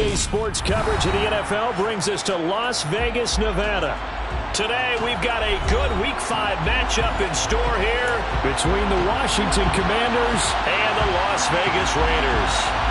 RDA Sports coverage of the NFL brings us to Las Vegas, Nevada. Today, we've got a good Week 5 matchup in store here between the Washington Commanders and the Las Vegas Raiders.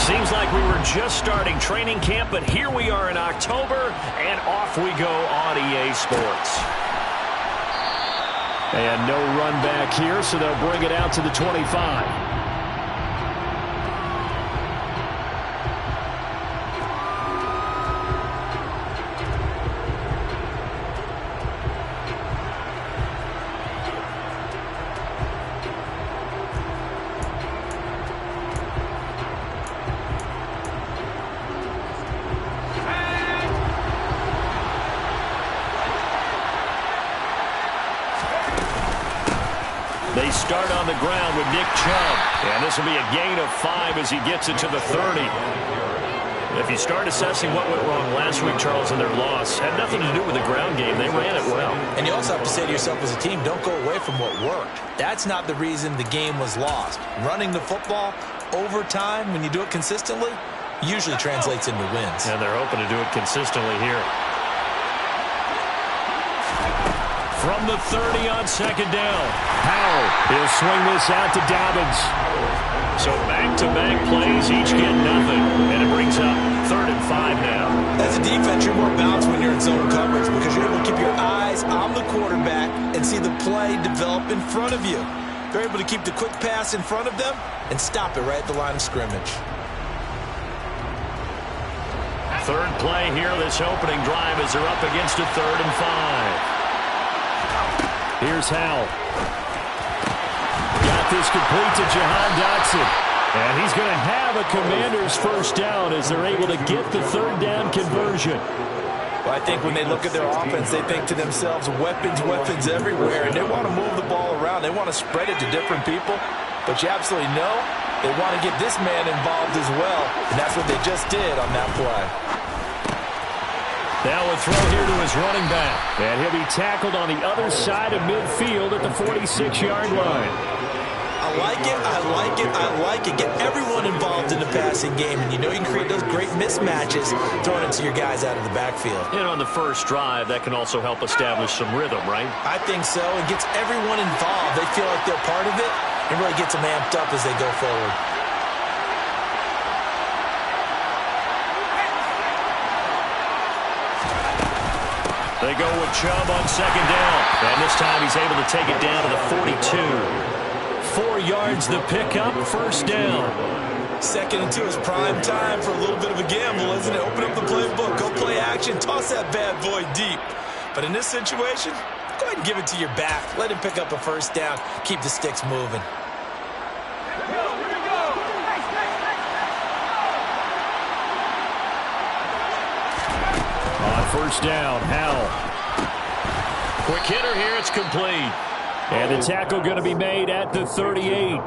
Seems like we were just starting training camp, but here we are in October, and off we go on EA Sports. And no run back here, so they'll bring it out to the 25. They start on the ground with Nick Chubb. And this will be a gain of 5 as he gets it to the 30. If you start assessing what went wrong last week, Charles, in their loss, had nothing to do with the ground game. They ran it well. And you also have to say to yourself as a team, don't go away from what worked. That's not the reason the game was lost. Running the football over time, when you do it consistently, usually translates into wins. And they're hoping to do it consistently here. From the 30 on second down. Howell, he'll swing this out to Dobbins. So back-to-back plays, each get nothing. And it brings up 3rd and 5 now. As a defense, you're more balanced when you're in zone coverage because you're able to keep your eyes on the quarterback and see the play develop in front of you. They're able to keep the quick pass in front of them and stop it right at the line of scrimmage. Third play here, this opening drive as they're up against a 3rd and 5. Here's Howell. Got this complete to Jahan Dotson. And he's going to have a Commander's first down as they're able to get the 3rd down conversion. Well, I think when they look at their offense, they think to themselves, weapons, weapons everywhere. And they want to move the ball around. They want to spread it to different people. But you absolutely know they want to get this man involved as well. And that's what they just did on that play. Now a throw here to his running back. And he'll be tackled on the other side of midfield at the 46-yard line. I like it, I like it, I like it. Get everyone involved in the passing game. And you know you can create those great mismatches throwing it to your guys out of the backfield. And on the first drive, that can also help establish some rhythm, right? I think so. It gets everyone involved. They feel like they're part of it. It really gets them amped up as they go forward. They go with Chubb on second down. And this time he's able to take it down to the 42. 4 yards the pickup, first down. 2nd and 2 is prime time for a little bit of a gamble, isn't it? Open up the playbook, go play action, toss that bad boy deep. But in this situation, go ahead and give it to your back. Let him pick up a first down. Keep the sticks moving. First down, Howell. Quick hitter here, it's complete. And the tackle going to be made at the 38.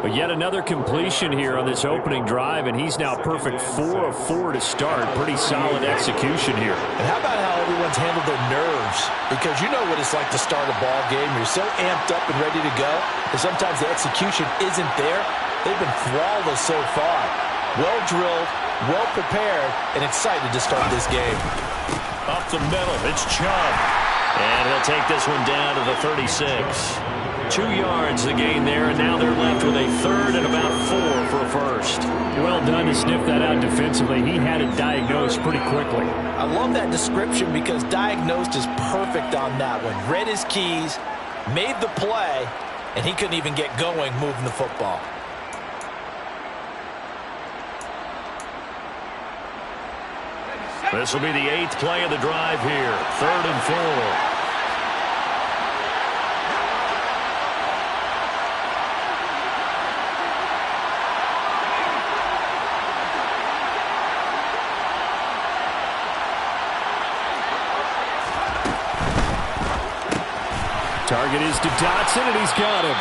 But yet another completion here on this opening drive, and he's now perfect 4 of 4 to start. Pretty solid execution here. And how about how everyone's handled their nerves? Because you know what it's like to start a ball game. You're so amped up and ready to go, and sometimes the execution isn't there. They've been flawless so far. Well drilled, well prepared, and excited to start this game. Up the middle, it's Chubb. And he'll take this one down to the 36. 2 yards the gain there, and now they're left with a 3rd and about 4 for a first. Well done to sniff that out defensively. He had it diagnosed pretty quickly. I love that description because diagnosed is perfect on that one. Read his keys, made the play, and he couldn't even get going moving the football. This will be the 8th play of the drive here. 3rd and 4. Look, it is to Dotson, and he's got him.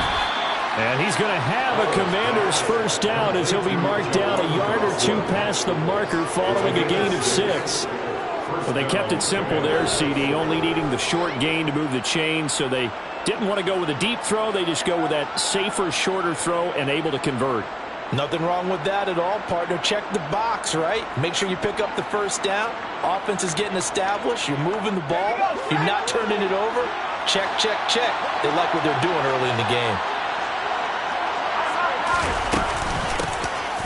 And he's going to have a Commander's first down as he'll be marked down a yard or two past the marker following a gain of 6. Well, they kept it simple there, CD, only needing the short gain to move the chains, so they didn't want to go with a deep throw. They just go with that safer, shorter throw and able to convert. Nothing wrong with that at all, partner. Check the box, right? Make sure you pick up the first down. Offense is getting established. You're moving the ball. You're not turning it over. Check, check, check. They like what they're doing early in the game.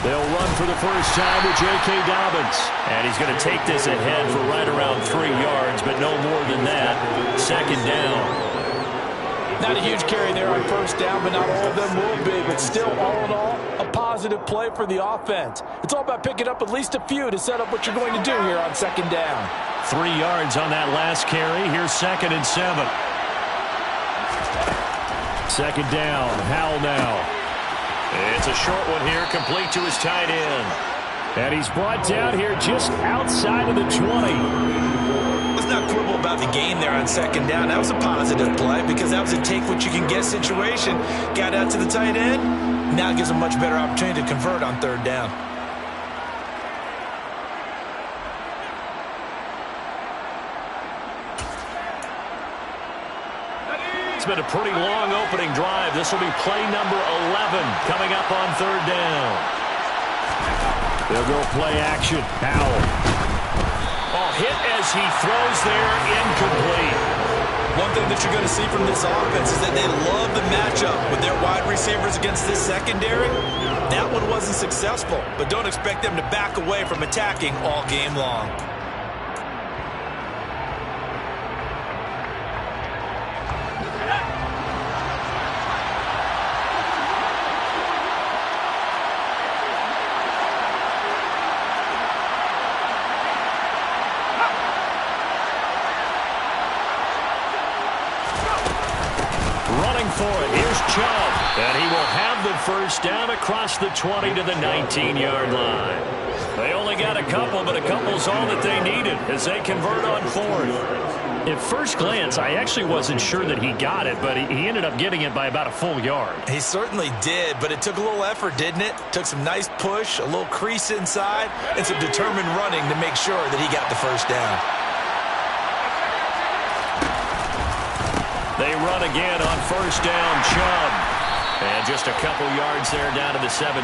They'll run for the first time with J.K. Dobbins. And he's going to take this ahead for right around 3 yards, but no more than that. Second down. Not a huge carry there on first down, but not all of them will be. But still, all in all, a positive play for the offense. It's all about picking up at least a few to set up what you're going to do here on second down. 3 yards on that last carry. Here's 2nd and 7. Second down. Howell now. It's a short one here, complete to his tight end. And he's brought down here just outside of the 20. Let's not quibble about the game there on second down. That was a positive play because that was a take-what-you-can-get situation. Got out to the tight end. Now it gives him a much better opportunity to convert on third down. It's been a pretty long opening drive. This will be play number 11 coming up on third down. They'll go play action. Howell. Oh, hit as he throws there, incomplete. One thing that you're going to see from this offense is that they love the matchup with their wide receivers against this secondary. That one wasn't successful, but don't expect them to back away from attacking all game long. For it. Here's Chubb. And he will have the first down across the 20 to the 19-yard line. They only got a couple, but a couple's all that they needed as they convert on fourth. At first glance, I actually wasn't sure that he got it, but he ended up getting it by about a full yard. He certainly did, but it took a little effort, didn't it? Took some nice push, a little crease inside, and some determined running to make sure that he got the first down. They run again on first down, Chubb. And just a couple yards there down to the 17.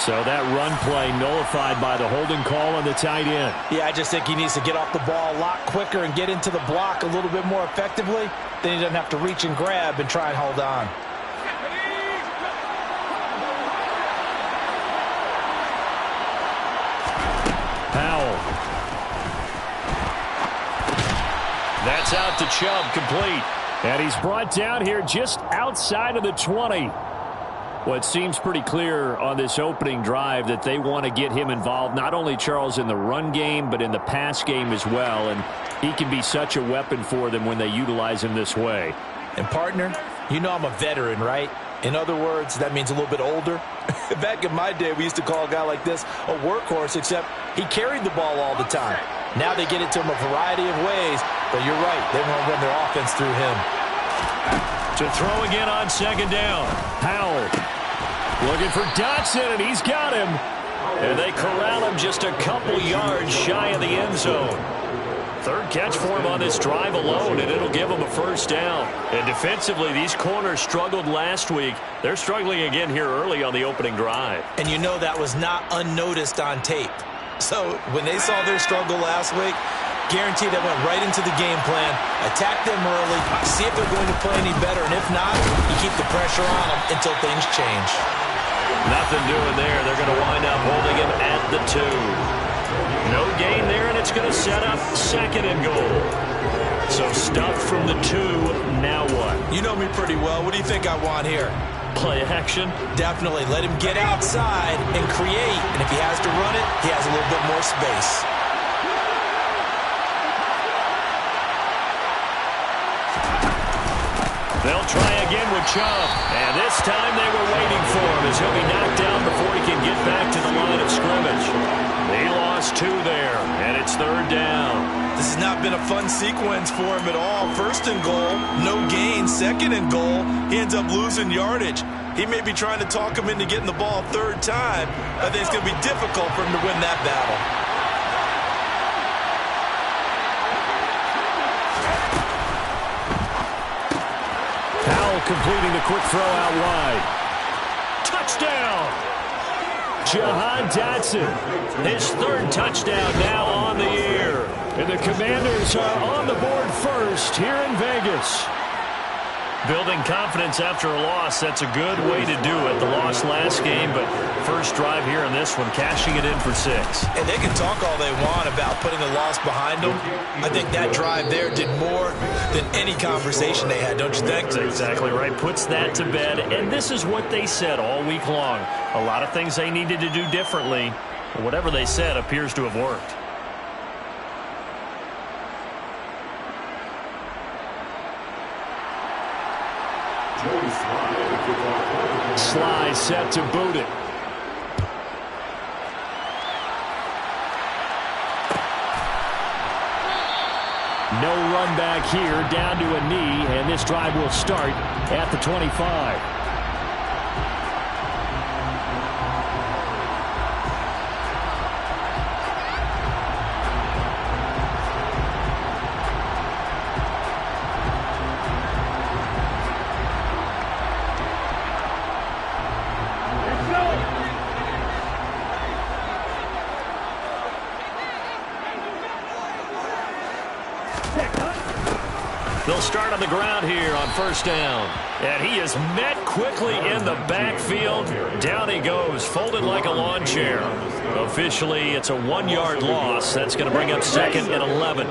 So that run play nullified by the holding call on the tight end. Yeah, I just think he needs to get off the ball a lot quicker and get into the block a little bit more effectively. Then he doesn't have to reach and grab and try and hold on. Howell. That's out to Chubb, complete. And he's brought down here just outside of the 20. Well, it seems pretty clear on this opening drive that they want to get him involved, not only, Charles, in the run game, but in the pass game as well. And he can be such a weapon for them when they utilize him this way. And, partner, you know I'm a veteran, right? In other words, that means a little bit older. Back in my day, we used to call a guy like this a workhorse, except he carried the ball all the time. Now they get it to him a variety of ways, but you're right. They want to run their offense through him. To throw again on second down. Howell looking for Dotson, and he's got him. And they corral him just a couple yards shy of the end zone. Third catch for him on this drive alone, and it'll give him a first down. And defensively, these corners struggled last week. They're struggling again here early on the opening drive. And you know that was not unnoticed on tape. So when they saw their struggle last week, guaranteed they went right into the game plan, attack them early, see if they're going to play any better, and if not, you keep the pressure on them until things change. Nothing doing there. They're going to wind up holding him at the 2. No gain there, and it's going to set up 2nd and goal. So stuffed from the 2, now what? You know me pretty well. What do you think I want here? Play action? Definitely. Let him get outside and create, and if he has to run it, he has a little bit more space. They'll try again with Chubb. And this time they were waiting for him as he'll be knocked down before he can get back to the line of scrimmage. He lost 2 there, and it's 3rd down. This has not been a fun sequence for him at all. 1st and goal, no gain. 2nd and goal, he ends up losing yardage. He may be trying to talk him into getting the ball 3rd time. I think it's going to be difficult for him to win that battle. Powell completing the quick throw out wide. Touchdown! Jahan Dotson, his 3rd touchdown now on the year. And the Commanders are on the board first here in Vegas. Building confidence after a loss, that's a good way to do it. The loss last game, but first drive here in this one, cashing it in for 6. And they can talk all they want about putting a loss behind them. I think that drive there did more than any conversation they had, don't you think? That's exactly right. Puts that to bed, and this is what they said all week long. A lot of things they needed to do differently. Whatever they said appears to have worked. Sly set to boot it. No run back here, down to a knee, and this drive will start at the 25. They'll start on the ground here on 1st down. And he is met quickly in the backfield. Down he goes, folded like a lawn chair. Officially, it's a 1-yard loss. That's going to bring up 2nd and 11.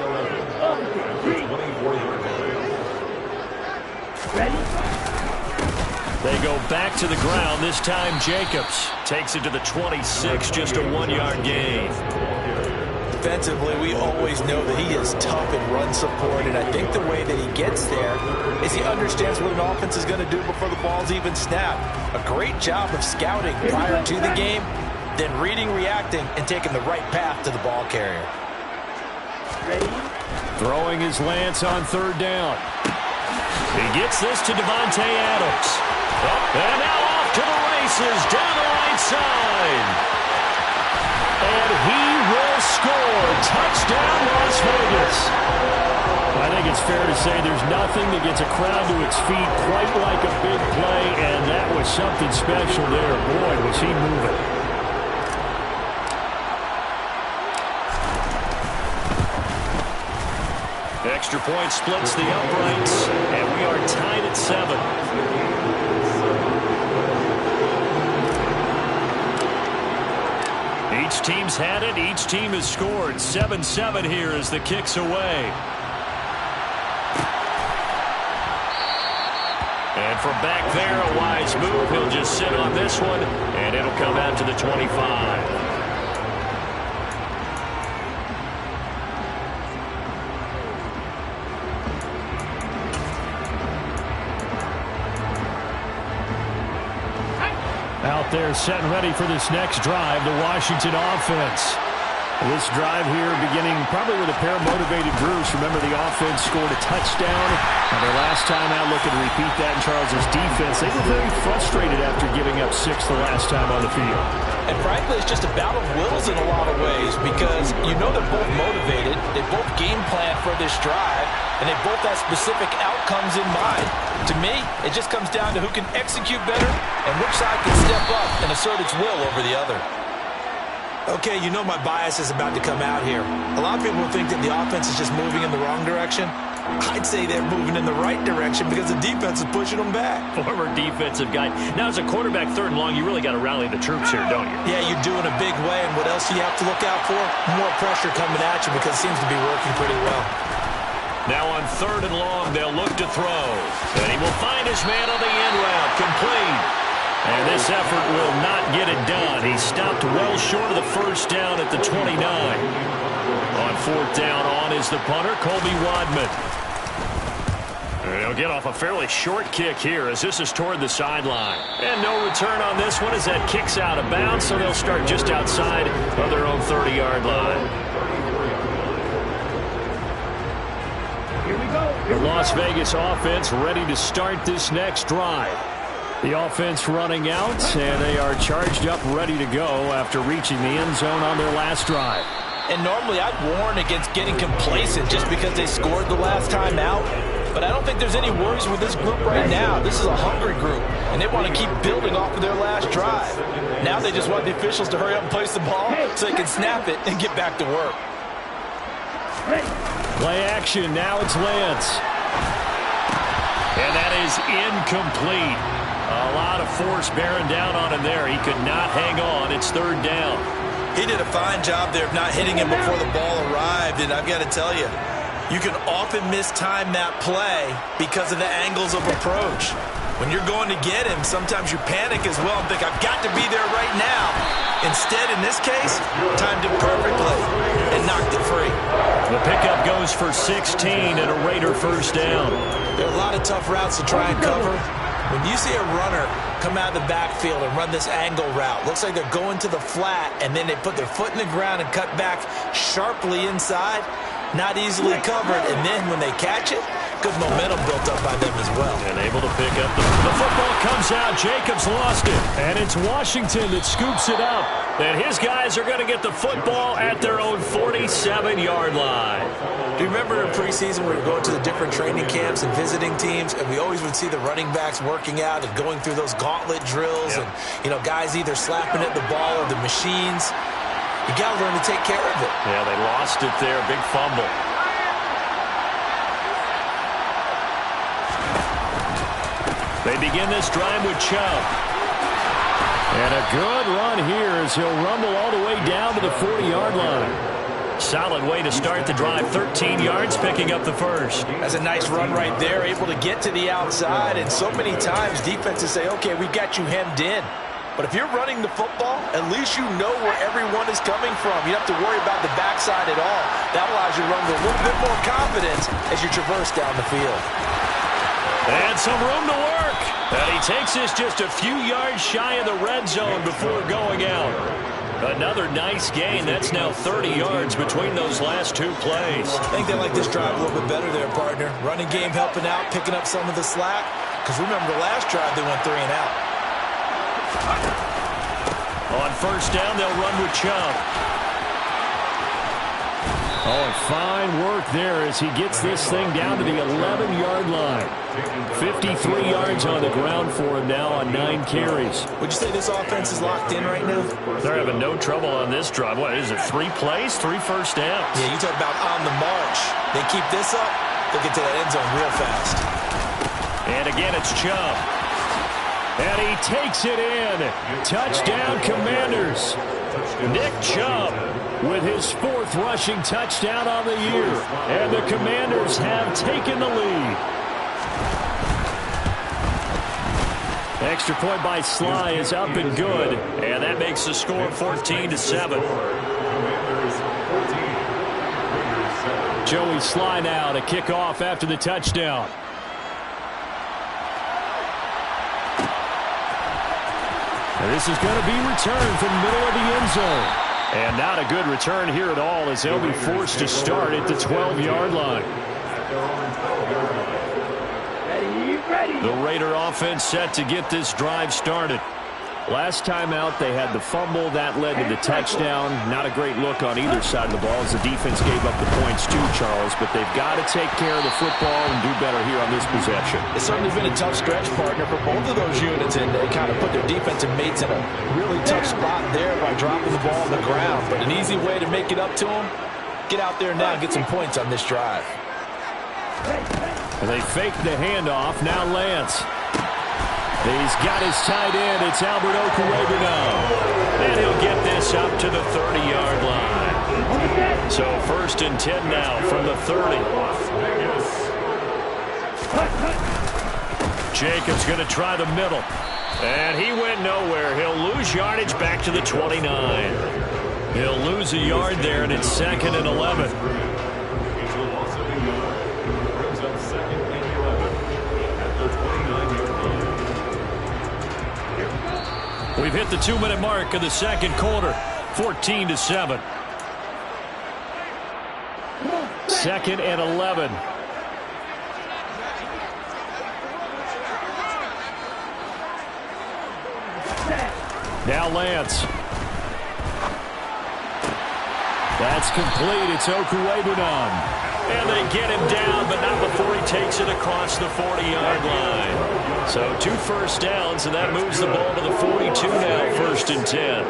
They go back to the ground. This time Jacobs takes it to the 26, just a 1-yard gain. Defensively, we always know that he is tough in run support, and I think the way that he gets there is he understands what an offense is going to do before the ball's even snapped. A great job of scouting prior to the game, then reading, reacting, and taking the right path to the ball carrier. Throwing his Lance on 3rd down. He gets this to Devontae Adams. And now off to the races down the right side. And he will score. Touchdown, Las Vegas. I think it's fair to say there's nothing that gets a crowd to its feet quite like a big play, and that was something special there. Boy, was he moving. Extra point splits the uprights, and we are tied at 7. Each team's had it. Each team has scored. 7-7 here as the kick's away. And from back there, a wise move. He'll just sit on this one, and it'll come out to the 25. Out there set and ready for this next drive, the Washington offense. This drive here beginning probably with a pair of motivated Bruce. Remember, the offense scored a touchdown. And their last time out, looking to repeat that in Charles' defense. They were very frustrated after giving up 6 the last time on the field. And frankly, it's just a battle of wills in a lot of ways because you know they're both motivated. They both game plan for this drive, and they both have specific outcomes in mind. To me, it just comes down to who can execute better and which side can step up and assert its will over the other. Okay, you know my bias is about to come out here. A lot of people think that the offense is just moving in the wrong direction. I'd say they're moving in the right direction because the defense is pushing them back. Former defensive guy. Now, as a quarterback 3rd and long, you really got to rally the troops here, don't you? Yeah, you're doing a big way, and what else do you have to look out for? More pressure coming at you because it seems to be working pretty well. Now on 3rd and long, they'll look to throw. And he will find his man on the end route. Complete. And this effort will not get it done. He stopped well short of the 1st down at the 29. On 4th down, on is the punter, Colby Wadman. And he'll get off a fairly short kick here as this is toward the sideline. And no return on this one as that kick's out of bounds, so they'll start just outside of their own 30-yard line. Here we go. The Las Vegas offense ready to start this next drive. The offense running out, and they are charged up, ready to go after reaching the end zone on their last drive. And normally I'd warn against getting complacent just because they scored the last time out. But I don't think there's any worries with this group right now. This is a hungry group, and they want to keep building off of their last drive. Now they just want the officials to hurry up and place the ball so they can snap it and get back to work. Play action. Now it's Lance. And that is incomplete. A lot of force bearing down on him there. He could not hang on. It's third down. He did a fine job there of not hitting him before the ball arrived, and I've got to tell you, you can often mistime that play because of the angles of approach. When you're going to get him, sometimes you panic as well and think, I've got to be there right now. Instead, in this case, timed it perfectly and knocked it free. The pickup goes for 16 and a Raider first down. There are a lot of tough routes to try and cover. When you see a runner come out of the backfield and run this angle route, looks like they're going to the flat, and then they put their foot in the ground and cut back sharply inside, not easily covered, and then when they catch it, good momentum built up by them as well. And able to pick up the football comes out. Jacobs lost it. And it's Washington that scoops it up. And his guys are going to get the football at their own 47-yard line. Do you remember in preseason we were going to the different training camps and visiting teams, and we always would see the running backs working out and going through those gauntlet drills, and, you know, guys either slapping at the ball or the machines. You got to learn to take care of it. Yeah, they lost it there. Big fumble. They begin this drive with Chubb. And a good run here as he'll rumble all the way down to the 40-yard line. Solid way to start the drive. 13 yards, picking up the first. That's a nice run right there, able to get to the outside. And so many times defenses say, okay, we've got you hemmed in. But if you're running the football, at least you know where everyone is coming from. You don't have to worry about the backside at all. That allows you to run with a little bit more confidence as you traverse down the field. And some room to work. And he takes this just a few yards shy of the red zone before going out. Another nice gain. That's now 30 yards between those last two plays. I think they like this drive a little bit better there, partner. Running game helping out, picking up some of the slack. Because remember, the last drive they went 3 and out. On first down, they'll run with Chubb. Oh, and fine work there as he gets this thing down to the 11-yard line. 53 yards on the ground for him now on 9 carries. Would you say this offense is locked in right now? They're having no trouble on this drive. What is it, 3 plays, 3 first downs? Yeah, you talk about on the march. They keep this up, they'll get to that end zone real fast. And again, it's Chubb. And he takes it in. Touchdown, Commanders. Nick Chubb with his 4th rushing touchdown on the year. And the Commanders have taken the lead. Extra point by Sly is up and good. And that makes the score 14-7. Joey Sly now to kick off after the touchdown. And this is going to be returned from the middle of the end zone. And not a good return here at all as they'll be forced to start at the 12-yard line. The Raider offense set to get this drive started. Last time out, they had the fumble. That led to the touchdown. Not a great look on either side of the ball as the defense gave up the points too, Charles. But they've got to take care of the football and do better here on this possession. It's certainly been a tough stretch, partner, for both of those units, and they kind of put their defensive mates in a really tough spot there by dropping the ball on the ground. But an easy way to make it up to them, get out there now and get some points on this drive. And they fake the handoff. Now Lance. He's got his tight end. It's Albert Okwuegbunam now. And he'll get this up to the 30-yard line. So 1st and 10 now from the 30. Jacobs going to try the middle. And he went nowhere. He'll lose yardage back to the 29. He'll lose a yard there, and it's 2nd and 11. We've hit the 2-minute mark of the second quarter. 14-7. 2nd and 11. Now Lance. That's complete. It's Okuebunan. And they get him down, but not before he takes it across the 40-yard line. So 2 first downs, and that moves the ball to the 42 now, 1st and 10.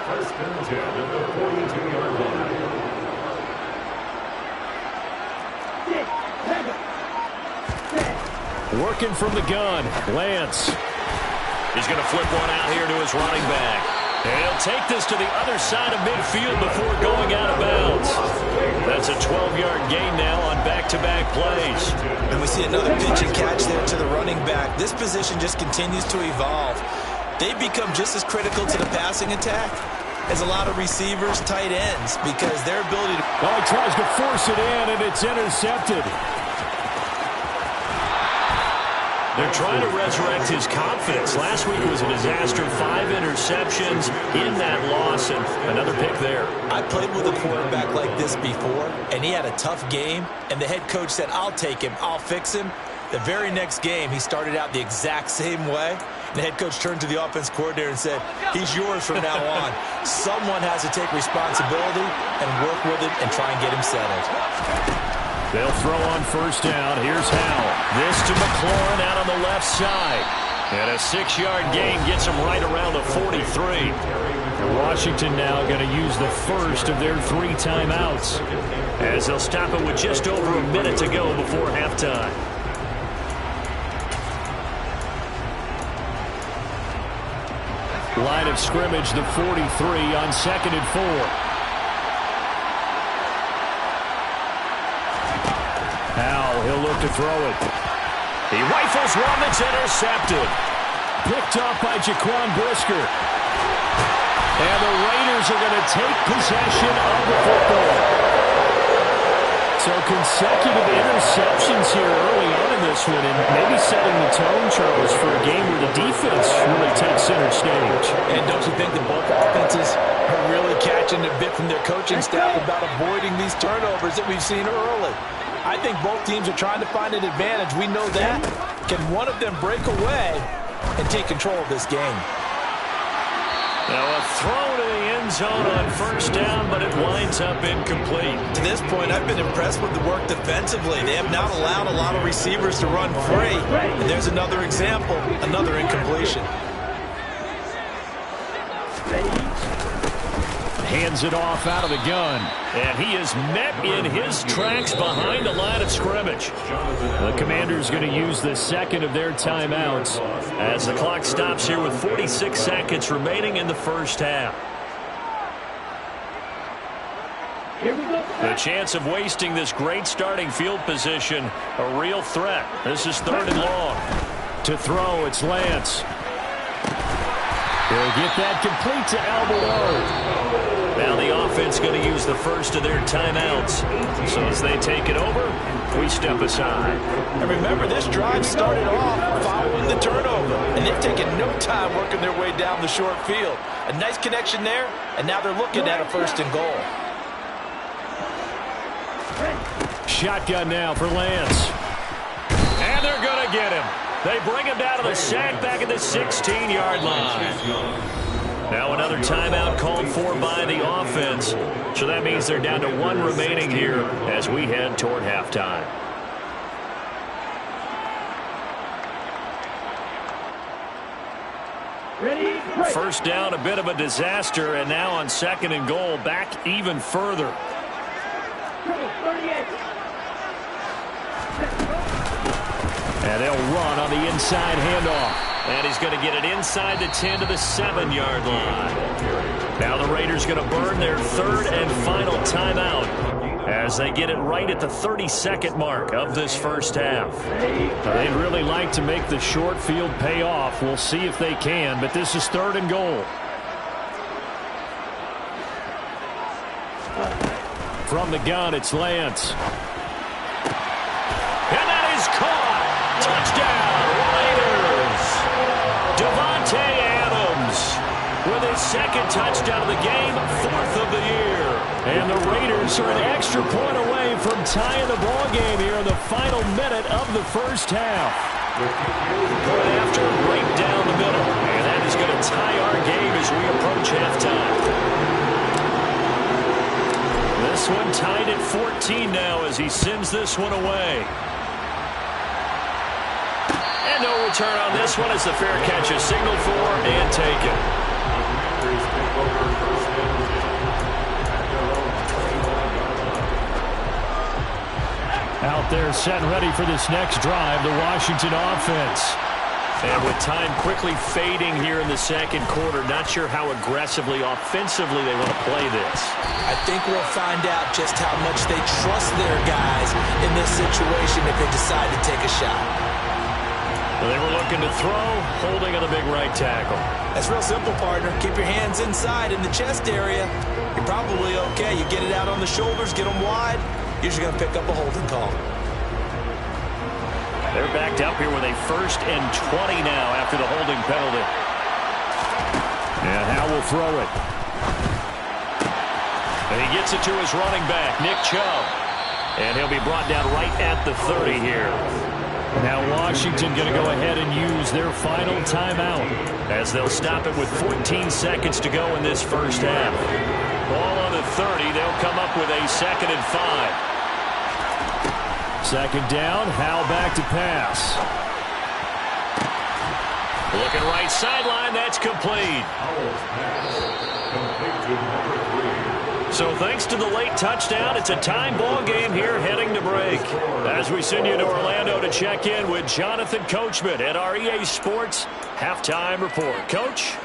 1st and 10 at the 42-yard line. Working from the gun, Lance. He's going to flip one out here to his running back. And he'll take this to the other side of midfield before going out of bounds. That's a 12-yard gain now on back-to-back plays. And we see another pitch and catch there to the running back. This position just continues to evolve. They become just as critical to the passing attack as a lot of receivers, tight ends, because their ability to... Well, he tries to force it in, and it's intercepted. They're trying to resurrect his confidence. Last week was a disaster. 5 interceptions in that loss, and another pick there. I played with a quarterback like this before, and he had a tough game, and the head coach said, I'll take him, I'll fix him. The very next game, he started out the exact same way. The head coach turned to the offense coordinator and said, he's yours from now on. Someone has to take responsibility and work with it and try and get him settled. They'll throw on 1st down. Here's Howell. This to McLaurin out on the left side. And a 6-yard gain gets him right around the 43. And Washington now going to use the first of their 3 timeouts, as they'll stop it with just over a minute to go before halftime. Line of scrimmage, the 43 on 2nd and 4. Howell, he'll look to throw it. He rifles one that's intercepted. Picked up by Jaquan Brisker. And the Raiders are going to take possession of the football. So consecutive interceptions here early on in this one, and maybe setting the tone, Charles, for a game where the defense really takes center stage. And don't you think that both offenses are really catching a bit from their coaching staff about avoiding these turnovers that we've seen early? I think both teams are trying to find an advantage. We know that. Can one of them break away and take control of this game? Now a throw to the end zone on 1st down, but it winds up incomplete. To this point, I've been impressed with the work defensively. They have not allowed a lot of receivers to run free. And there's another example, another incompletion. Hands it off out of the gun. And he is met in his tracks behind the line of scrimmage. The Commanders going to use the 2nd of their timeouts as the clock stops here with 46 seconds remaining in the 1st half. The chance of wasting this great starting field position, a real threat. This is 3rd and long. To throw, it's Lance. He'll get that complete to Alvarado. Now the offense going to use the first of their timeouts. So as they take it over, we step aside. And remember, this drive started off following the turnover, and they've taken no time working their way down the short field. A nice connection there, and now they're looking at a 1st and goal. Shotgun now for Lance. And they're going to get him. They bring him down to the sack back at the 16-yard line. Now another timeout called for by the offense. So that means they're down to 1 remaining here as we head toward halftime. Ready? 1st down, a bit of a disaster, and now on 2nd and goal, back even further. 38. And they'll run on the inside handoff. And he's going to get it inside the 10 to the 7-yard line. Now the Raiders going to burn their 3rd and final timeout as they get it right at the 32nd mark of this 1st half. They'd really like to make the short field pay off. We'll see if they can, but this is 3rd and goal. From the gun, it's Lance. And that is caught. Touchdown, Raiders. Devontae touchdown of the game, 4th of the year. And the Raiders are an extra point away from tying the ball game here in the final minute of the first half. Point after, right down the middle. And that is going to tie our game as we approach halftime. This one tied at 14 now as he sends this one away. And no return on this one as the fair catch is signaled for and taken. Out there set and ready for this next drive, the Washington offense. And with time quickly fading here in the second quarter, not sure how aggressively, offensively they want to play this. I think we'll find out just how much they trust their guys in this situation if they decide to take a shot. Well, they were looking to throw, holding on the big right tackle. That's real simple, partner. Keep your hands inside in the chest area. You're probably okay. You get it out on the shoulders, get them wide. Usually going to pick up a holding call. They're backed up here with a 1st and 20 now after the holding penalty. And Howe will throw it. And he gets it to his running back, Nick Chubb. And he'll be brought down right at the 30 here. Now Washington going to go ahead and use their final timeout as they'll stop it with 14 seconds to go in this first half. Ball on the 30. They'll come up with a 2nd and 5. Second down, Howe back to pass. Looking right sideline, that's complete. So thanks to the late touchdown, it's a time ball game here heading to break. As we send you to Orlando to check in with Jonathan Coachman at our EA Sports Halftime Report. Coach?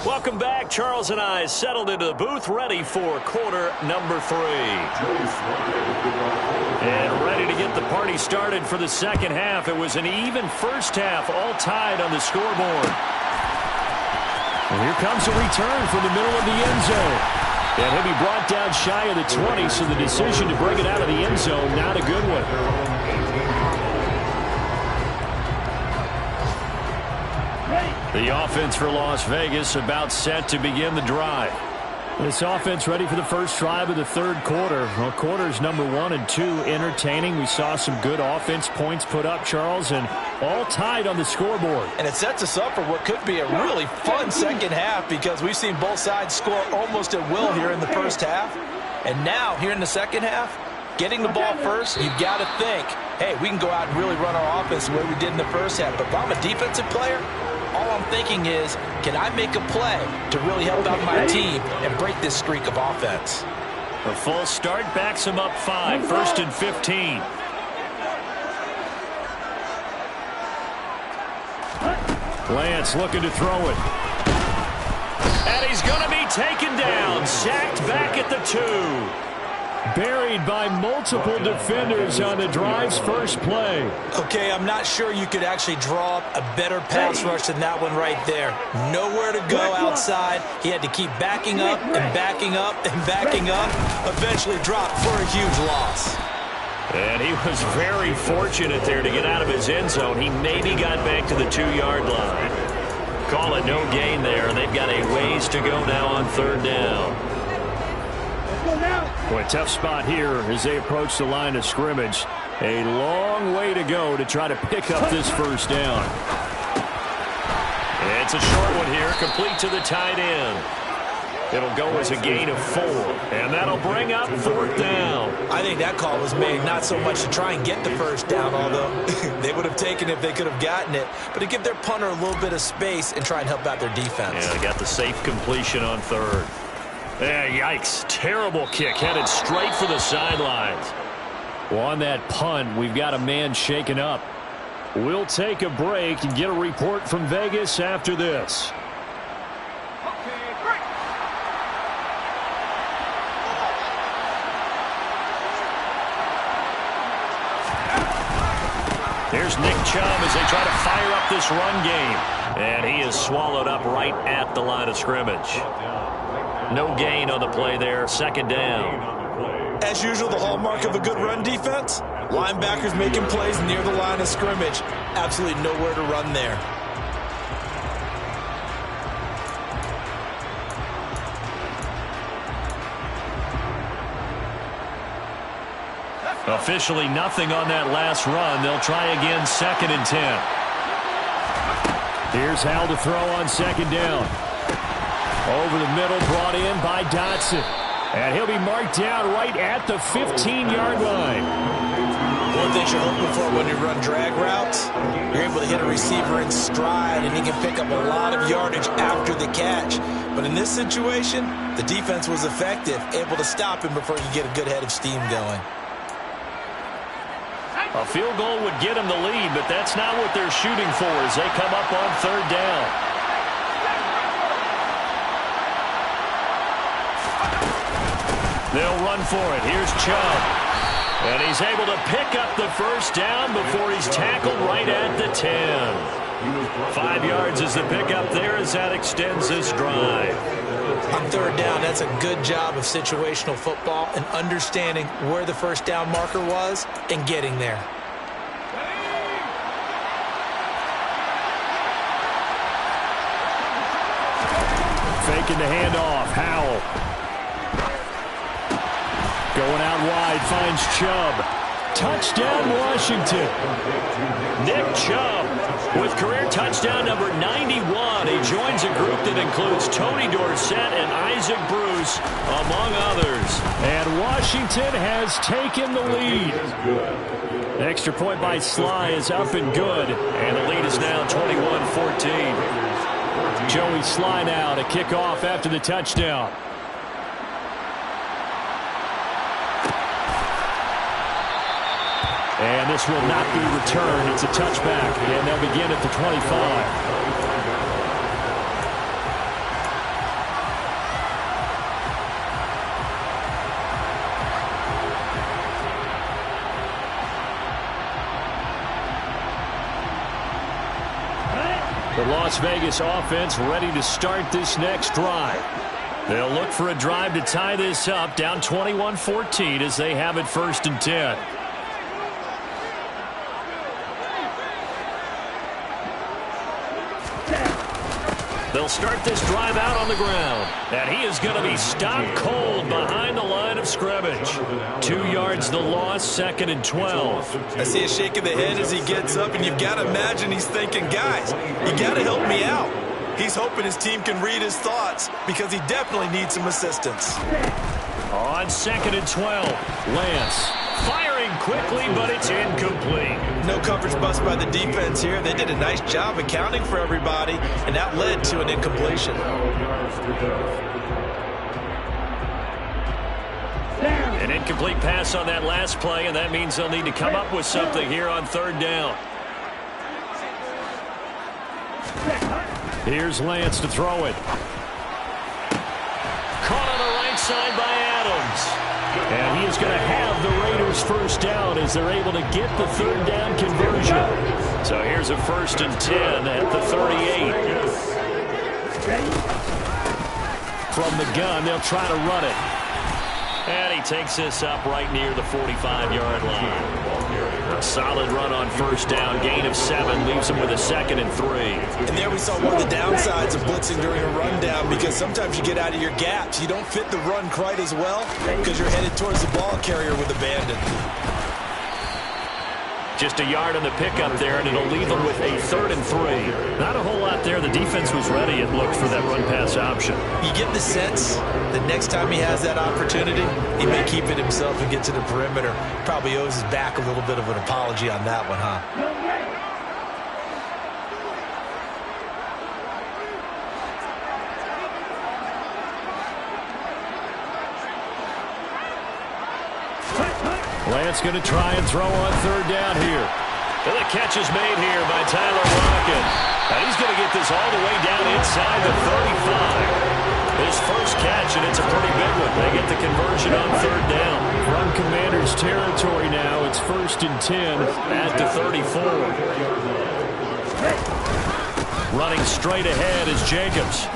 Welcome back. Charles and I settled into the booth, ready for quarter number 3. And ready to get the party started for the second half. It was an even first half, all tied on the scoreboard. And here comes a return from the middle of the end zone. And he'll be brought down shy of the 20, so the decision to bring it out of the end zone, not a good one. The offense for Las Vegas about set to begin the drive. This offense ready for the first drive of the third quarter. Well, quarters number 1 and 2 entertaining. We saw some good offense points put up, Charles, and all tied on the scoreboard. And it sets us up for what could be a really fun second half because we've seen both sides score almost at will here in the first half. And now, here in the second half, getting the ball first, you've got to think, hey, we can go out and really run our offense the way we did in the first half. But if I'm a defensive player, all I'm thinking is, can I make a play to really help out my team and break this streak of offense? A full start backs him up 5, 1st and 15. Lance looking to throw it. And he's going to be taken down, sacked back at the 2. Buried by multiple defenders on the drive's first play. Okay, I'm not sure you could actually draw up a better pass rush than that one right there. Nowhere to go outside. He had to keep backing up and backing up and backing up. Eventually dropped for a huge loss. And he was very fortunate there to get out of his end zone. He maybe got back to the 2-yard line. Call it no gain there. They've got a ways to go now on 3rd down. Boy, tough spot here as they approach the line of scrimmage. A long way to go to try to pick up this first down. It's a short one here, complete to the tight end. It'll go as a gain of 4, and that'll bring up 4th down. I think that call was made not so much to try and get the first down, although they would have taken it if they could have gotten it, but to give their punter a little bit of space and try and help out their defense. Yeah, they got the safe completion on 3rd. Yeah, yikes. Terrible kick headed straight for the sidelines. Well, on that punt, we've got a man shaken up. We'll take a break and get a report from Vegas after this. Here's Nick Chubb as they try to fire up this run game. And he is swallowed up right at the line of scrimmage. No gain on the play there, 2nd down. As usual, the hallmark of a good run defense, Linebackers making plays near the line of scrimmage. Absolutely nowhere to run there. Officially nothing on that last run. They'll try again, 2nd and 10. Here's Howell to throw on 2nd down. Over the middle, brought in by Dotson. And he'll be marked down right at the 15-yard line. One thing you're hoping for when you run drag routes, you're able to hit a receiver in stride, and he can pick up a lot of yardage after the catch. But in this situation, the defense was effective, able to stop him before he could get a good head of steam going. A field goal would get them the lead, but that's not what they're shooting for as they come up on 3rd down. They'll run for it. Here's Chubb. And he's able to pick up the 1st down before he's tackled right at the 10. 5 yards is the pickup there as that extends this drive. On 3rd down, that's a good job of situational football and understanding where the 1st down marker was and getting there. Faking the handoff. Howell. Going out wide, finds Chubb. Touchdown, Washington. Nick Chubb with career touchdown number 91. He joins a group that includes Tony Dorsett and Isaac Bruce, among others. And Washington has taken the lead. Extra point by Sly is up and good. And the lead is now 21-14. Joey Sly now to kick off after the touchdown. And this will not be returned. It's a touchback, and they'll begin at the 25. The Las Vegas offense ready to start this next drive. They'll look for a drive to tie this up, down 21-14 as they have it 1st and 10. They'll start this drive out on the ground. And he is going to be stopped cold behind the line of scrimmage. 2 yards the loss, 2nd and 12. I see a shake of the head as he gets up, and you've got to imagine he's thinking, guys, you got to help me out. He's hoping his team can read his thoughts because he definitely needs some assistance. On 2nd and 12, Lance firing quickly, but it's incomplete. No coverage bust by the defense here. They did a nice job accounting for everybody, and that led to an incompletion. An incomplete pass on that last play, and that means they'll need to come up with something here on 3rd down. Here's Lance to throw it. Caught on the right side by Adams. And he is going to have the Raiders 1st down as they're able to get the 3rd down conversion. So here's a 1st and 10 at the 38. From the gun, they'll try to run it. And he takes this up right near the 45-yard line. A solid run on 1st down. Gain of 7 leaves him with a 2nd and 3. And there we saw one of the downsides of blitzing during a rundown, because sometimes you get out of your gaps. You don't fit the run quite as well because you're headed towards the ball carrier with abandon. Just a yard on the pickup there, and it'll leave them with a 3rd and 3. Not a whole lot there. The defense was ready, it looked, for that run-pass option. You get the sense that next time he has that opportunity, he may keep it himself and get to the perimeter. Probably owes his back a little bit of an apology on that one, huh? Lance going to try and throw on 3rd down here. And the catch is made here by Tyler Lockett. And he's going to get this all the way down inside the 35. His first catch, and it's a pretty big one. They get the conversion on 3rd down. From Commanders territory now, it's 1st and 10 at the 34. Running straight ahead is Jacobs.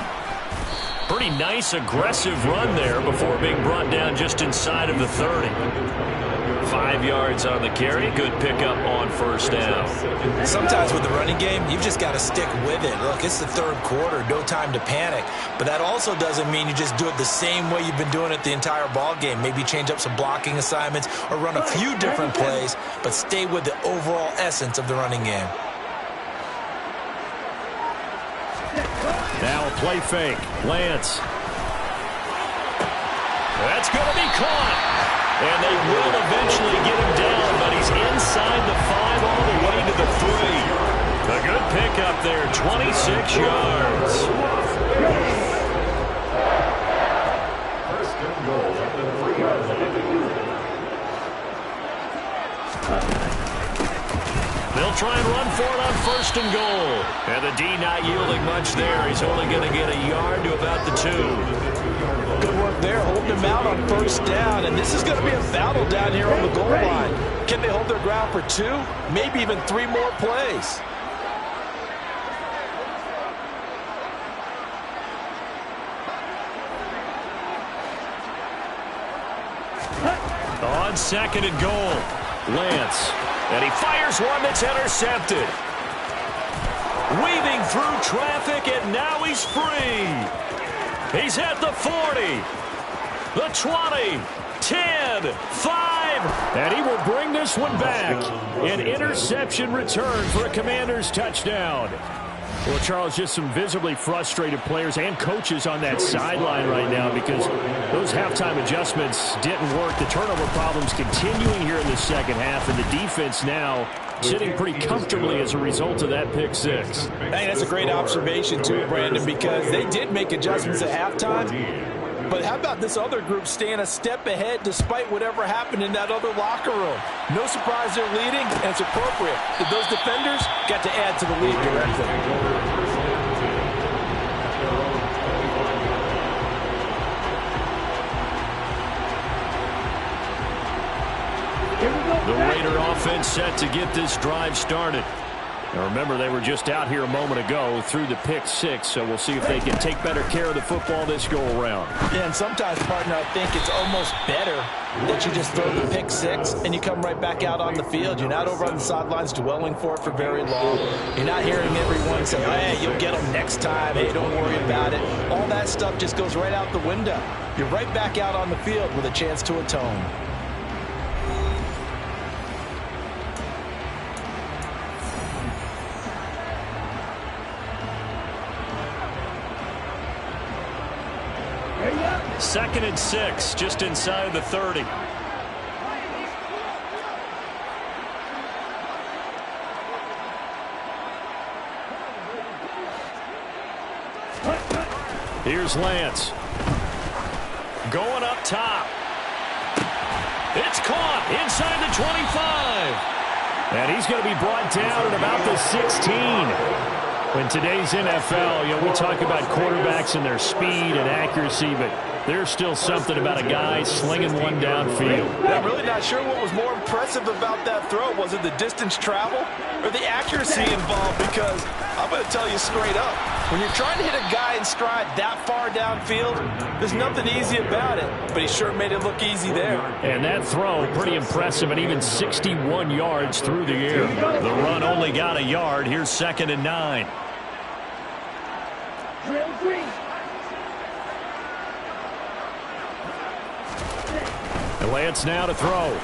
Pretty nice, aggressive run there before being brought down just inside of the 30. 5 yards on the carry. Good pickup on first down. Sometimes with the running game, you've just got to stick with it. Look, it's the third quarter. No time to panic. But that also doesn't mean you just do it the same way you've been doing it the entire ball game. Maybe change up some blocking assignments or run a few different plays, but stay with the overall essence of the running game. Now a play fake. Lance. That's going to be caught. And they will eventually get him down, but he's inside the 5 all the way to the 3. A good pickup there, 26 yards. First and goal at the 3-yard line. They'll try and run for it on first and goal. And the D not yielding much there. He's only going to get a yard to about the 2. Good work there, holding them out on first down. And this is going to be a battle down here on the goal line. Can they hold their ground for 2, maybe even 3 more plays? On second and goal, Lance. And he fires one that's intercepted. Weaving through traffic, and now he's free. He's at the 40, the 20, 10, 5. And he will bring this one back. An interception return for a Commanders touchdown. Well, Charles, just some visibly frustrated players and coaches on that sideline right now because those halftime adjustments didn't work. The turnover problems continuing here in the second half, and the defense now sitting pretty comfortably as a result of that pick 6. Hey, that's a great observation too, Brandon, because they did make adjustments at halftime. But how about this other group staying a step ahead despite whatever happened in that other locker room? No surprise they're leading, and it's appropriate. Those defenders got to add to the lead directly. The Raider offense set to get this drive started. Now remember, they were just out here a moment ago through the pick 6, so we'll see if they can take better care of the football this go-around. Yeah, and sometimes, partner, I think it's almost better that you just throw the pick 6 and you come right back out on the field. You're not over on the sidelines dwelling for it for very long. You're not hearing everyone say, hey, you'll get them next time. Hey, don't worry about it. All that stuff just goes right out the window. You're right back out on the field with a chance to atone. Second and 6, just inside the 30. Here's Lance. Going up top. It's caught inside the 25. And he's going to be brought down at about the 16. In today's NFL, we talk about quarterbacks and their speed and accuracy, but there's still something about a guy slinging one downfield. I'm really not sure what was more impressive about that throw. Was it the distance travel or the accuracy involved? Because I'm going to tell you straight up, when you're trying to hit a guy in stride that far downfield, there's nothing easy about it. But he sure made it look easy there. And that throw, pretty impressive, and even 61 yards through the air. The run only got a yard. Here's second and 9. And Lance now to throw.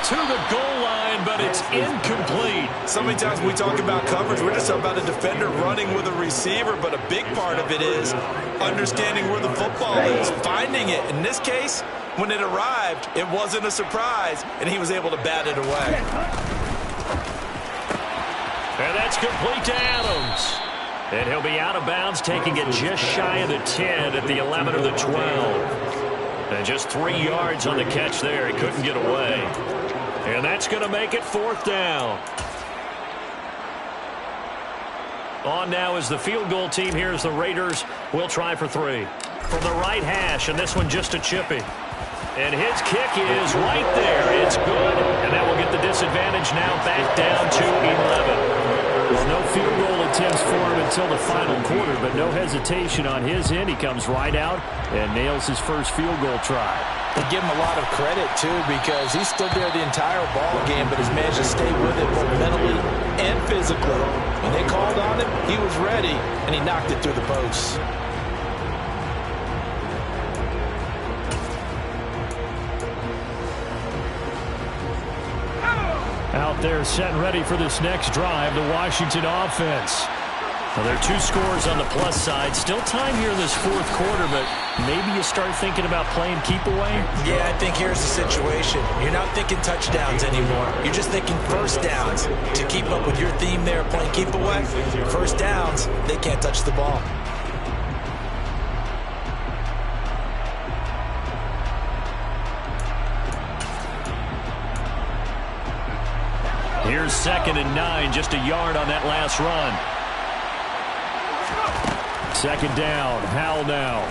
To the goal line, but it's incomplete. So many times when we talk about coverage, we're just talking about a defender running with a receiver, but a big part of it is understanding where the football is, finding it. In this case, when it arrived, it wasn't a surprise, and he was able to bat it away. And that's complete to Adams. And he'll be out of bounds, taking it just shy of the 10 at the 11 or the 12. And just 3 yards on the catch there. He couldn't get away. And that's going to make it 4th down. On now is the field goal team. Here's the Raiders. We'll try for 3. From the right hash, and this one just a chippy. And his kick is right there. It's good. And that will get the disadvantage now back down to 11. Well, no field goal attempts for him until the final quarter, but no hesitation on his end. He comes right out and nails his first field goal try. They give him a lot of credit, too, because he stood there the entire ball game, but has managed to stay with it both mentally and physically. When they called on him, he was ready, and he knocked it through the posts. Out there set and ready for this next drive, the Washington offense. Well, there are 2 scores on the plus side. Still time here in this fourth quarter, but maybe you start thinking about playing keep away? Yeah, I think here's the situation. You're not thinking touchdowns anymore. You're just thinking first downs. To keep up with your theme there, playing keep away, first downs, they can't touch the ball. Here's 2nd and 9, just a yard on that last run. 2nd down, Howell now.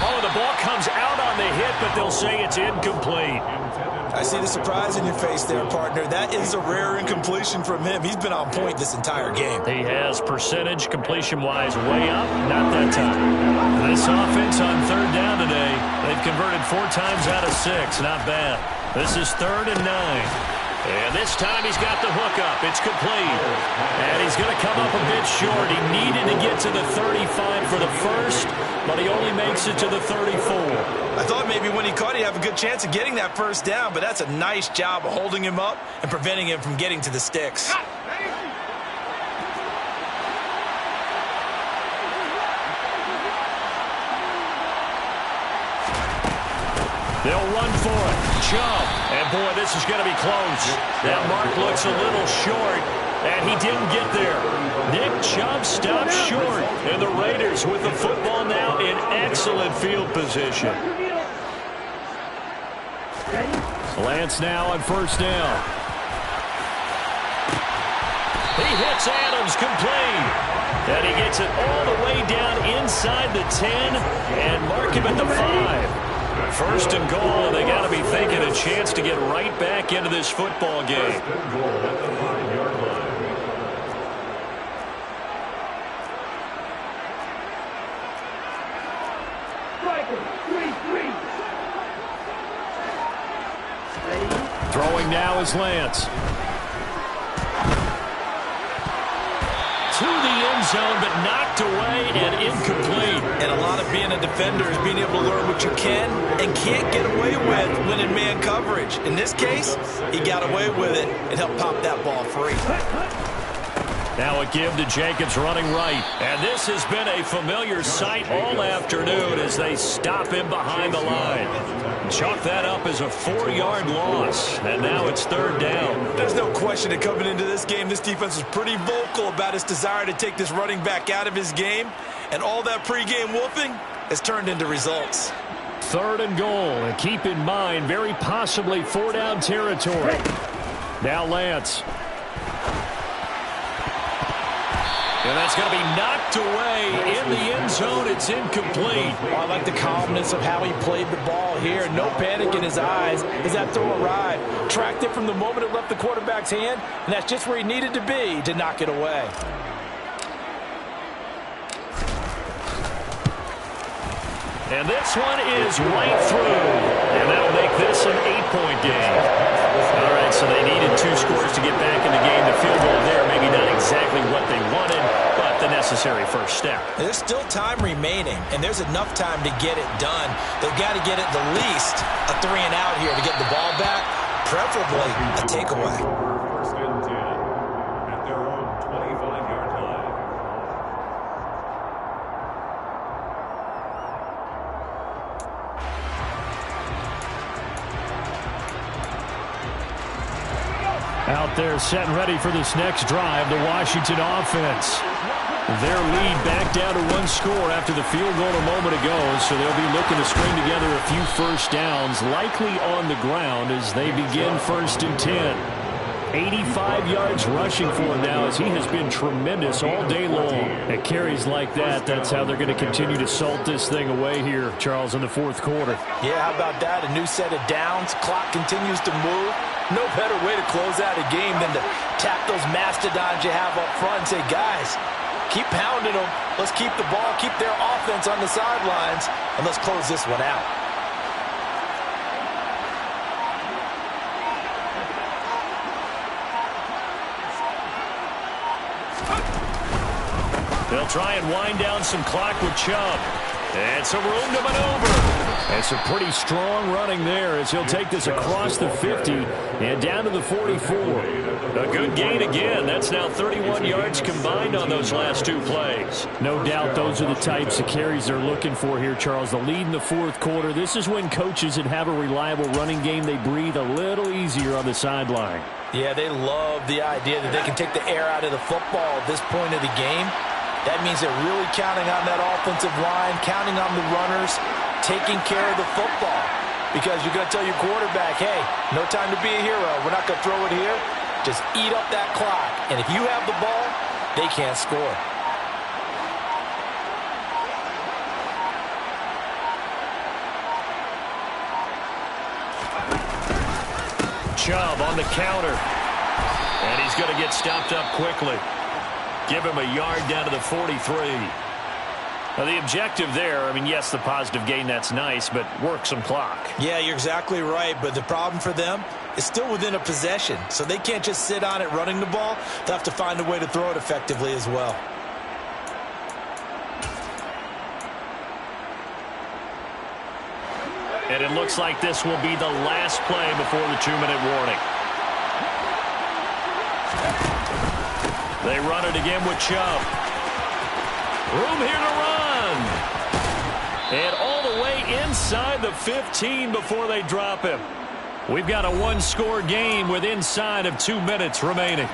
Oh, the ball comes out on the hit, but they'll say it's incomplete. I see the surprise in your face there, partner. That is a rare incompletion from him. He's been on point this entire game. He has percentage, completion-wise, way up. Not that time. This offense on 3rd down today, they've converted 4 times out of 6. Not bad. This is 3rd and 9. And this time he's got the hookup. It's complete. And he's going to come up a bit short. He needed to get to the 35 for the first, but he only makes it to the 34. I thought maybe when he caught, he'd have a good chance of getting that first down, but that's a nice job of holding him up and preventing him from getting to the sticks. They'll run for it. Chubb. And, boy, this is going to be close. That mark looks a little short, and he didn't get there. Nick Chubb stopped short, and the Raiders with the football now in excellent field position. Lance now on 1st down. He hits Adams, complete. And he gets it all the way down inside the 10 and mark him at the 5. 1st and goal, and they got to be thinking a chance to get right back into this football game. Throwing now is Lance. To the end zone, but knocked away and incomplete. And a lot of being a defender is being able to learn what you can and can't get away with when in man coverage. In this case, he got away with it and helped pop that ball free. Now a give to Jacobs running right. And this has been a familiar sight all afternoon as they stop him behind the line. Chalk that up as a 4-yard loss. And now it's 3rd down. There's no question that coming into this game, this defense was pretty vocal about its desire to take this running back out of his game. And all that pregame whooping has turned into results. 3rd and goal. And keep in mind, very possibly 4-down territory. Now Lance. And that's going to be knocked away in the end zone. It's incomplete. Oh, I like the calmness of how he played the ball here. No panic in his eyes as that throw arrived. Tracked it from the moment it left the quarterback's hand, and that's just where he needed to be to knock it away. And this one is right through. And that'll make this an 8-point game. All right, so they needed 2 scores to get back in the game. The field goal there, maybe not exactly what they wanted, but the necessary first step. There's still time remaining, and there's enough time to get it done. They've got to get at the least a 3-and-out here to get the ball back, preferably a takeaway. 1st and 10 at their own 25-yard line. Out there set and ready for this next drive, the Washington offense. Their lead back down to 1 score after the field goal a moment ago, so they'll be looking to string together a few first downs, likely on the ground as they begin 1st and 10. 85 yards rushing for him now as he has been tremendous all day long. At carries like that, that's how they're going to continue to salt this thing away here, Charles, in the 4th quarter. Yeah, how about that? A new set of downs. Clock continues to move. No better way to close out a game than to tap those mastodons you have up front and say, guys, keep pounding them. Let's keep the ball, keep their offense on the sidelines, and let's close this one out. They'll try and wind down some clock with Chubb. And some room to maneuver. And some pretty strong running there as he'll take this across the 50 and down to the 44. A good gain again. That's now 31 yards combined on those last two plays. No doubt those are the types of carries they're looking for here, Charles. The lead in the fourth quarter. This is when coaches that have a reliable running game, they breathe a little easier on the sideline. Yeah, they love the idea that they can take the air out of the football at this point of the game. That means they're really counting on that offensive line, counting on the runners, taking care of the football. Because you're going to tell your quarterback, hey, no time to be a hero. We're not going to throw it here. Just eat up that clock. And if you have the ball, they can't score. Chubb on the counter. And he's going to get stopped up quickly. Give him a yard down to the 43. Now, the objective there, I mean, yes, the positive gain, that's nice, but work some clock. Yeah, you're exactly right, but the problem for them is still within a possession, so they can't just sit on it running the ball. They'll have to find a way to throw it effectively as well. And it looks like this will be the last play before the 2-minute warning. They run it again with Chubb. Room here to run. And all the way inside the 15 before they drop him. We've got a one-score game with inside of 2 minutes remaining.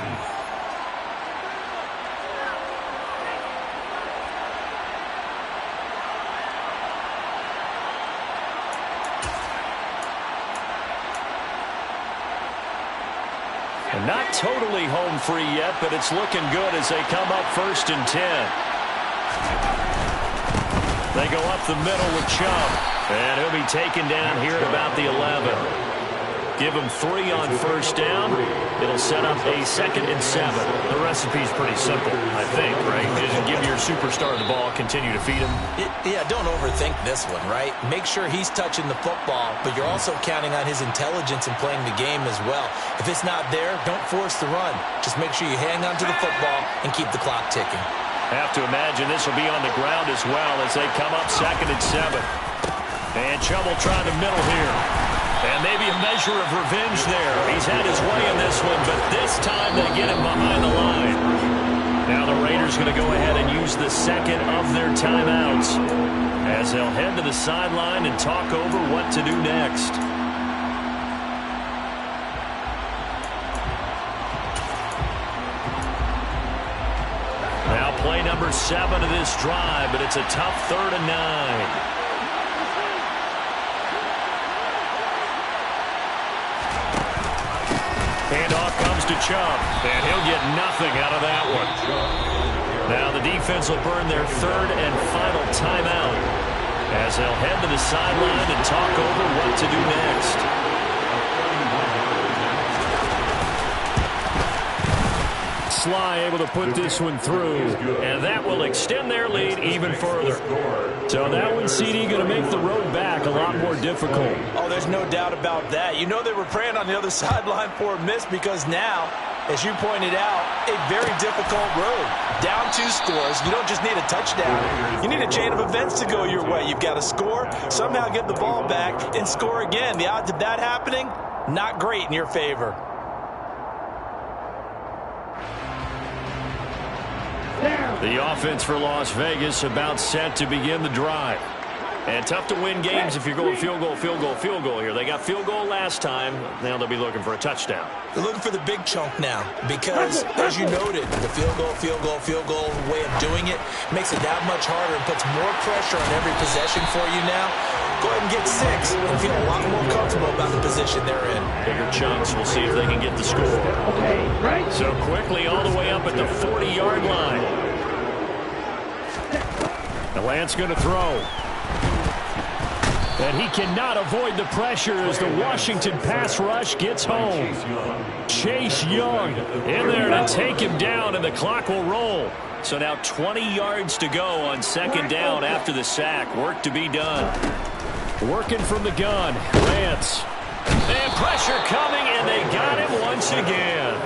And not totally home free yet, but it's looking good as they come up 1st and 10. They go up the middle with Chubb. And he'll be taken down here at about the 11. Give him 3 on 1st down. It'll set up a 2nd and 7. The recipe's pretty simple, I think, right? Just give your superstar the ball, continue to feed him. Yeah, don't overthink this one, right? Make sure he's touching the football, but you're also counting on his intelligence in playing the game as well. If it's not there, don't force the run. Just make sure you hang on to the football and keep the clock ticking. Have to imagine this will be on the ground as well as they come up 2nd and 7. And Chubb will try the middle here. And maybe a measure of revenge there. He's had his way in this one, but this time they get him behind the line. Now the Raiders going to go ahead and use the 2nd of their timeouts as they'll head to the sideline and talk over what to do next. Now play number 7 of this drive, but it's a tough 3rd and 9. Handoff comes to Chubb, and he'll get nothing out of that one. Now the defense will burn their 3rd and final timeout as they'll head to the sideline and talk over what to do next. Sly able to put this one through, and that will extend their lead even further. So that one, CD, going to make the road back a lot more difficult. Oh, there's no doubt about that. You know they were praying on the other sideline for a miss because now, as you pointed out, a very difficult road. Down 2 scores. You don't just need a touchdown. You need a chain of events to go your way. You've got to score, somehow get the ball back, and score again. The odds of that happening, not great in your favor. The offense for Las Vegas about set to begin the drive. And tough to win games if you're going field goal, field goal, field goal here. They got field goal last time. Now they'll be looking for a touchdown. They're looking for the big chunk now because, as you noted, the field goal, field goal, field goal way of doing it makes it that much harder and puts more pressure on every possession for you now. Go ahead and get 6 and feel a lot more comfortable about the position they're in. Bigger chunks. We'll see if they can get the score. So quickly all the way up at the 40-yard line. The Lance going to throw. And he cannot avoid the pressure as the Washington pass rush gets home. Chase Young in there to take him down, and the clock will roll. So now 20 yards to go on second down after the sack. Work to be done. Working from the gun, Lance. And pressure coming, and they got him once again.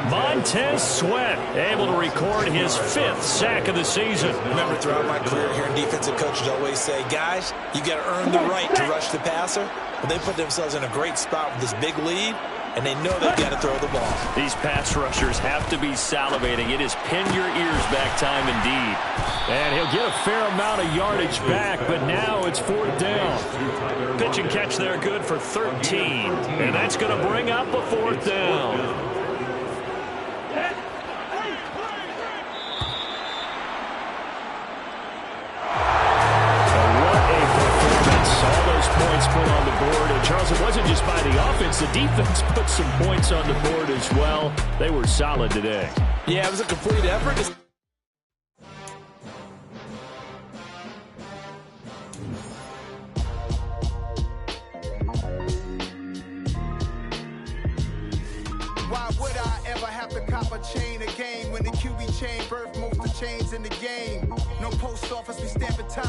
Montez Sweat able to record his 5th sack of the season. Remember, throughout my career, hearing defensive coaches always say, guys, you got to earn the right to rush the passer. Well, they put themselves in a great spot with this big lead, and they know they've got to throw the ball. These pass rushers have to be salivating. It is pin your ears back time indeed. And he'll get a fair amount of yardage back, but now it's 4th down. Pitch and catch there good for 13. And that's going to bring up a 4th down. Points put on the board. And Charles, it wasn't just by the offense. The defense put some points on the board as well. They were solid today. Yeah, it was a complete effort. Why would I ever have to cop a chain a game when the QB chain birthed most of the chains in the game? No post office, we stamping time.